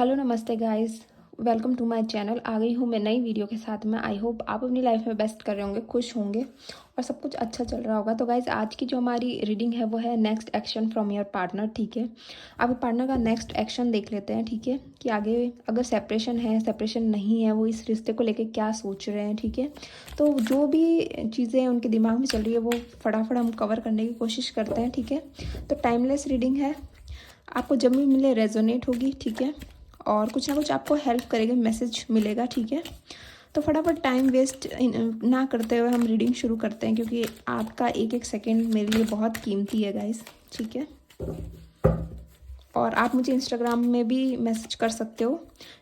Hello नमस्ते guys, welcome to my channel. आ गई हूँ मैं नई वीडियो के साथ में। आई होप आप अपनी लाइफ में बेस्ट कर रहे होंगे, खुश होंगे और सब कुछ अच्छा चल रहा होगा। तो गाइस आज की जो हमारी रीडिंग है वो है next action from your partner. ठीक है, आप पार्टनर का नेक्स्ट एक्शन देख लेते हैं। ठीक है, कि आगे अगर सेपरेशन है, सेपरेशन नहीं है, वो इस रिश्ते को लेकर क्या सोच रहे हैं। ठीक है, तो जो भी चीज़ें उनके दिमाग में चल रही है वो फटाफट हम कवर करने की कोशिश करते हैं। ठीक है, तो टाइमलेस रीडिंग है, आपको जब भी मिले रेजोनेट होगी। ठीक है, और कुछ ना कुछ आपको हेल्प करेगा, मैसेज मिलेगा। ठीक है, तो फटाफट टाइम वेस्ट ना करते हुए हम रीडिंग शुरू करते हैं, क्योंकि आपका एक एक सेकंड मेरे लिए बहुत कीमती है गाइस। ठीक है, और आप मुझे इंस्टाग्राम में भी मैसेज कर सकते हो।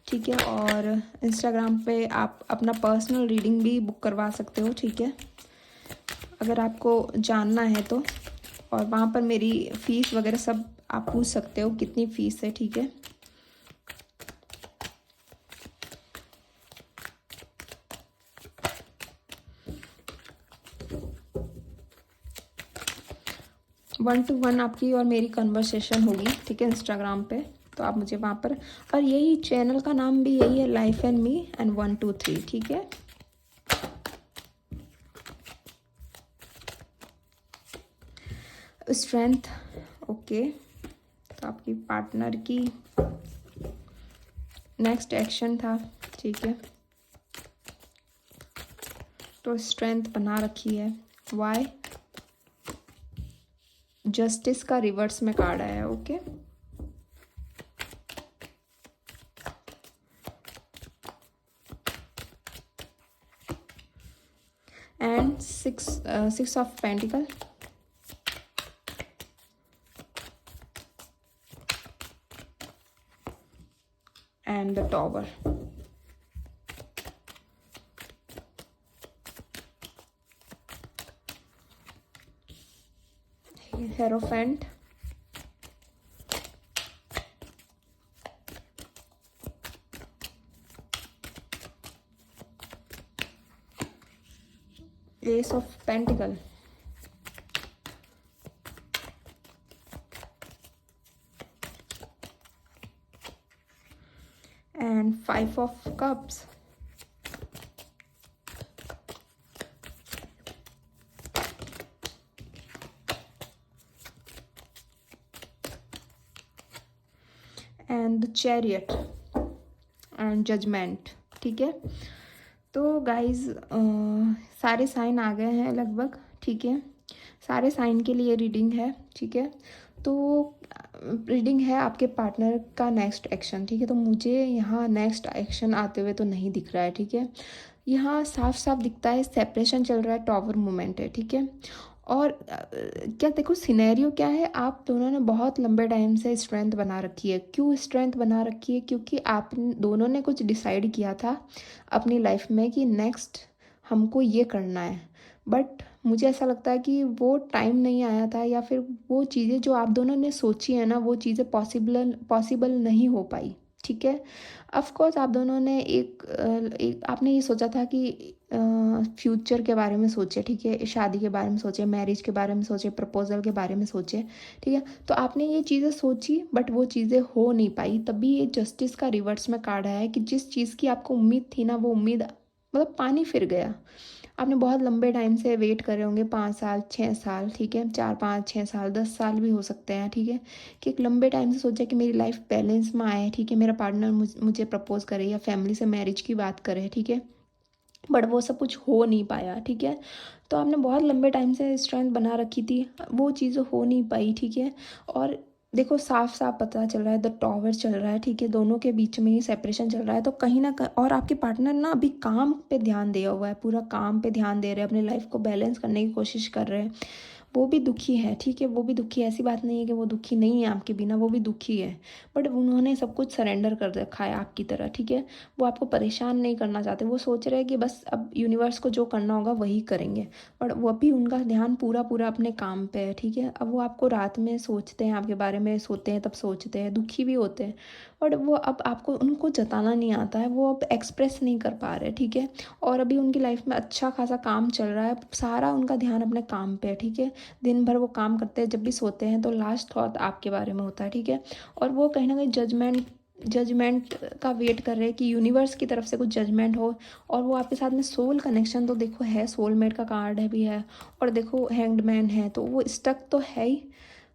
ठीक है, और इंस्टाग्राम पे आप अपना पर्सनल रीडिंग भी बुक करवा सकते हो। ठीक है, अगर आपको जानना है तो, और वहाँ पर मेरी फ़ीस वगैरह सब आप पूछ सकते हो कितनी फ़ीस है। ठीक है, वन टू वन आपकी और मेरी कन्वर्सेशन होगी। ठीक है, इंस्टाग्राम पे, तो आप मुझे वहाँ पर, और यही चैनल का नाम भी यही है, लाइफ एंड मी एंड 123। ठीक है, स्ट्रेंथ। ओके, तो आपकी पार्टनर की नेक्स्ट एक्शन था। ठीक है, तो स्ट्रेंथ बना रखी है। वाई? जस्टिस का रिवर्स में कार्ड आया है। Okay, and six of pentacle and the tower. Hierophant, ace of pentacle, and five of cups, and the chariot and judgement. ठीक है, तो गाइज सारे साइन आ गए हैं लगभग। ठीक है, सारे साइन के लिए रीडिंग है। ठीक है, तो रीडिंग है आपके पार्टनर का नेक्स्ट एक्शन। ठीक है, तो मुझे यहाँ नेक्स्ट एक्शन आते हुए तो नहीं दिख रहा है। ठीक है, यहाँ साफ साफ दिखता है सेपरेशन चल रहा है, टॉवर मोमेंट है। ठीक है, और क्या देखो सिनेरियो क्या है, आप दोनों ने बहुत लंबे टाइम से स्ट्रेंथ बना रखी है। क्यों स्ट्रेंथ बना रखी है? क्योंकि आप दोनों ने कुछ डिसाइड किया था अपनी लाइफ में कि नेक्स्ट हमको ये करना है, बट मुझे ऐसा लगता है कि वो टाइम नहीं आया था, या फिर वो चीज़ें जो आप दोनों ने सोची है ना, वो चीज़ें पॉसिबल नहीं हो पाई। ठीक है, ऑफ कोर्स आप दोनों ने एक आपने ये सोचा था कि फ्यूचर के बारे में सोचे। ठीक है, शादी के बारे में सोचे, मैरिज के बारे में सोचे, प्रपोजल के बारे में सोचे। ठीक है, तो आपने ये चीज़ें सोची बट वो चीज़ें हो नहीं पाई। तभी ये जस्टिस का रिवर्स में कार्ड आया है कि जिस चीज़ की आपको उम्मीद थी ना, वो उम्मीद मतलब पानी फिर गया। आपने बहुत लंबे टाइम से वेट करे होंगे, 5 साल 6 साल। ठीक है, 4 5 6 साल 10 साल भी हो सकते हैं। ठीक है, कि एक लंबे टाइम से सोचा कि मेरी लाइफ बैलेंस में आए। ठीक है, मेरा पार्टनर मुझे प्रपोज करे या फैमिली से मैरिज की बात करे। ठीक है, बट वो सब कुछ हो नहीं पाया। ठीक है, तो आपने बहुत लंबे टाइम से स्ट्रेंथ बना रखी थी, वो चीज़ें हो नहीं पाई। ठीक है, और देखो साफ साफ पता चल रहा है, द टॉवर चल रहा है। ठीक है, दोनों के बीच में ही सेपरेशन चल रहा है, तो कहीं ना कहीं, और आपके पार्टनर ना अभी काम पे ध्यान दिया हुआ है, पूरा काम पे ध्यान दे रहे हैं, अपनी लाइफ को बैलेंस करने की कोशिश कर रहे हैं। वो भी दुखी है। ठीक है, वो भी दुखी है, ऐसी बात नहीं है कि वो दुखी नहीं है आपके बिना, वो भी दुखी है, बट उन्होंने सब कुछ सरेंडर कर रखा है आपकी तरह। ठीक है, वो आपको परेशान नहीं करना चाहते, वो सोच रहे हैं कि बस अब यूनिवर्स को जो करना होगा वही करेंगे, और वो भी उनका ध्यान पूरा पूरा अपने काम पे है। ठीक है, अब वो आपको रात में सोचते हैं, आपके बारे में सोते हैं, तब सोचते हैं, दुखी भी होते हैं, बट वो अब आपको उनको जताना नहीं आता है, वो अब एक्सप्रेस नहीं कर पा रहे। ठीक है, और अभी उनकी लाइफ में अच्छा खासा काम चल रहा है, सारा उनका ध्यान अपने काम पे है। ठीक है, दिन भर वो काम करते हैं, जब भी सोते हैं तो लास्ट थॉट आपके बारे में होता है। ठीक है, और वो कहीं ना कहीं जजमेंट जजमेंट का वेट कर रहे हैं कि यूनिवर्स की तरफ से कुछ जजमेंट हो, और वो आपके साथ में सोल कनेक्शन तो देखो है, सोलमेट का कार्ड है भी है, और देखो हैंग्ड मैन है, तो वो स्टक तो है ही।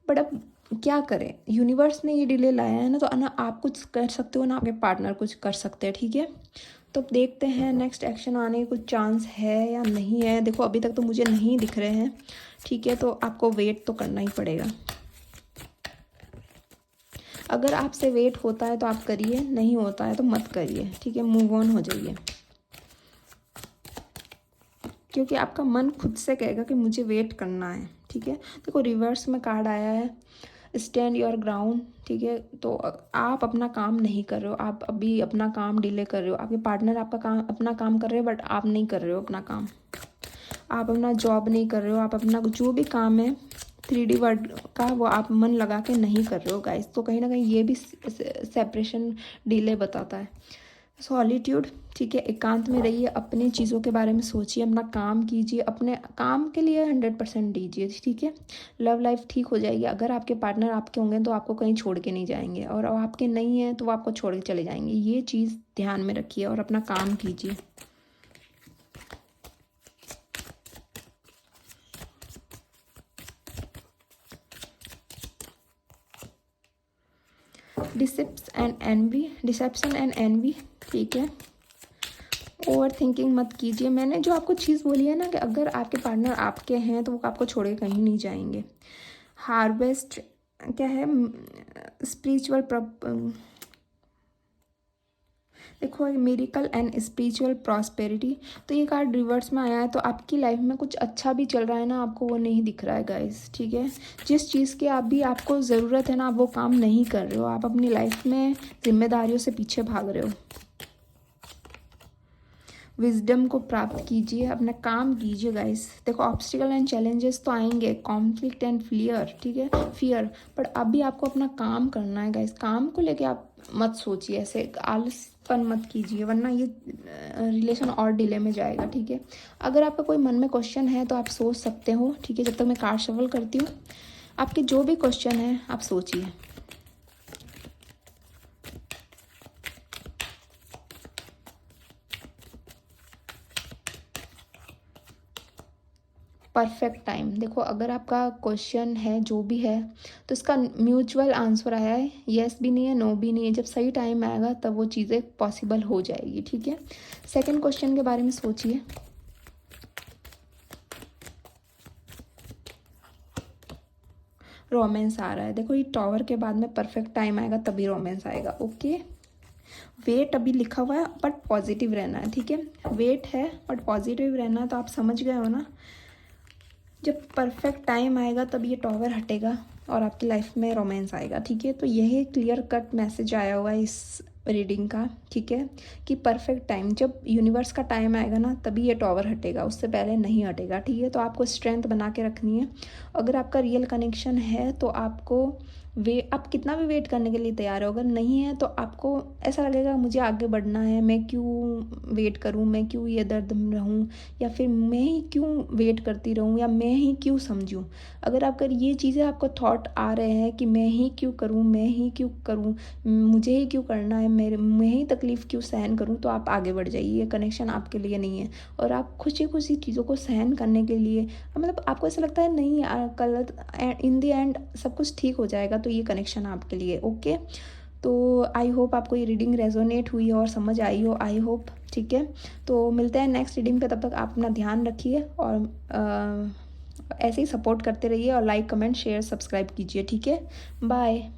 बट अब क्या करें, यूनिवर्स ने ये डिले लाया है ना, तो ना आप कुछ कर सकते हो ना आपके पार्टनर कुछ कर सकते हैं, ठीक है। तो अब देखते हैं नेक्स्ट एक्शन आने के कुछ चांस है या नहीं है। देखो अभी तक तो मुझे नहीं दिख रहे हैं, ठीक है, तो आपको वेट तो करना ही पड़ेगा। अगर आपसे वेट होता है तो आप करिए, नहीं होता है तो मत करिए, ठीक है, मूव ऑन हो जाइए, क्योंकि आपका मन खुद से कहेगा कि मुझे वेट करना है, ठीक है। देखो रिवर्स में कार्ड आया है स्टैंड योर ग्राउंड, ठीक है। तो आप अपना काम नहीं कर रहे हो, आप अभी अपना काम डिले कर रहे हो, आपके पार्टनर आपका काम अपना काम कर रहे हो, बट आप नहीं कर रहे हो अपना काम, आप अपना जॉब नहीं कर रहे हो, आप अपना जो भी काम है 3D वर्ड का वो आप मन लगा के नहीं कर रहे हो गाइस। तो कहीं ना कहीं ये भी सेपरेशन डिले बताता है। सॉलिट्यूड, ठीक है, एकांत में रहिए, अपनी चीज़ों के बारे में सोचिए, अपना काम कीजिए, अपने काम के लिए 100% दीजिए, ठीक है। लव लाइफ ठीक हो जाएगी। अगर आपके पार्टनर आपके होंगे तो आपको कहीं छोड़ के नहीं जाएंगे, और आपके नहीं हैं तो वो आपको छोड़ के चले जाएंगे। ये चीज़ ध्यान में रखिए और अपना काम कीजिए। डिसेप्शन एंड एनवी, ठीक है। ओवर थिंकिंग मत कीजिए। मैंने जो आपको चीज़ बोली है ना कि अगर आपके पार्टनर आपके हैं तो वो आपको छोड़ के कहीं नहीं जाएंगे। हार्वेस्ट क्या है, स्पिरिचुअल देखो मिरेकल एंड स्पिरिचुअल प्रॉस्पेरिटी, तो ये कार्ड रिवर्स में आया है, तो आपकी लाइफ में कुछ अच्छा भी चल रहा है ना, आपको वो नहीं दिख रहा है गाइस, ठीक है। जिस चीज़ की अभी आपको ज़रूरत है ना, आप वो काम नहीं कर रहे हो, आप अपनी लाइफ में जिम्मेदारियों से पीछे भाग रहे हो। विजडम को प्राप्त कीजिए, अपना काम कीजिए गाइस। देखो ऑब्स्टिकल एंड चैलेंजेस तो आएंगे, कॉन्फ्लिक्ट एंड फियर, ठीक है, फियर, बट अभी आपको अपना काम करना है गाइस। काम को लेके आप मत सोचिए, ऐसे आलसपन मत कीजिए, वरना ये रिलेशन और डिले में जाएगा, ठीक है। अगर आपका कोई मन में क्वेश्चन है तो आप सोच सकते हो, ठीक है, जब तक मैं कार्ड शफल करती हूँ। आपके जो भी क्वेश्चन है आप सोचिए। परफेक्ट टाइम, देखो अगर आपका क्वेश्चन है जो भी है तो इसका म्यूचुअल आंसर आया है, येस भी नहीं है नो भी नहीं है। जब सही टाइम आएगा तब वो चीज़ें पॉसिबल हो जाएगी, ठीक है। सेकंड क्वेश्चन के बारे में सोचिए। रोमांस आ रहा है, देखो ये टॉवर के बाद में परफेक्ट टाइम आएगा तभी रोमांस आएगा, ओके। वेट अभी लिखा हुआ है बट पॉजिटिव रहना है, ठीक है। वेट है बट पॉजिटिव रहना है, तो आप समझ गए हो ना। जब परफेक्ट टाइम आएगा तब ये टॉवर हटेगा और आपकी लाइफ में रोमांस आएगा, ठीक है। तो यही क्लियर कट मैसेज आया हुआ है इस रीडिंग का, ठीक है, कि परफेक्ट टाइम, जब यूनिवर्स का टाइम आएगा ना तभी ये टॉवर हटेगा, उससे पहले नहीं हटेगा, ठीक है। तो आपको स्ट्रेंथ बना के रखनी है। अगर आपका रियल कनेक्शन है तो आपको आप कितना भी वेट करने के लिए तैयार हो। अगर नहीं है तो आपको ऐसा लगेगा मुझे आगे बढ़ना है, मैं क्यों वेट करूं, मैं क्यों ये दर्द में रहूं, या फिर मैं ही क्यों वेट करती रहूं, या मैं ही क्यों समझूं। अगर आपका ये चीज़ें आपको थॉट आ रहे हैं कि मैं ही क्यों करूं, मैं ही क्यों करूं, मुझे ही क्यों करना है, मैं ही तकलीफ़ क्यों सहन करूं, तो आप आगे बढ़ जाइए। ये कनेक्शन आपके लिए नहीं है। और आप खुशी खुशी चीज़ों को सहन करने के लिए, मतलब आपको ऐसा लगता है नहीं कल इन द एंड सब कुछ ठीक हो जाएगा, तो ये कनेक्शन आपके लिए, ओके। तो आई होप आपको ये रीडिंग रेजोनेट हुई और समझ आई हो, आई होप, ठीक है। तो मिलते हैं नेक्स्ट रीडिंग पे, तब तक आप अपना ध्यान रखिए और ऐसे ही सपोर्ट करते रहिए, और लाइक कमेंट शेयर सब्सक्राइब कीजिए, ठीक है। बाय।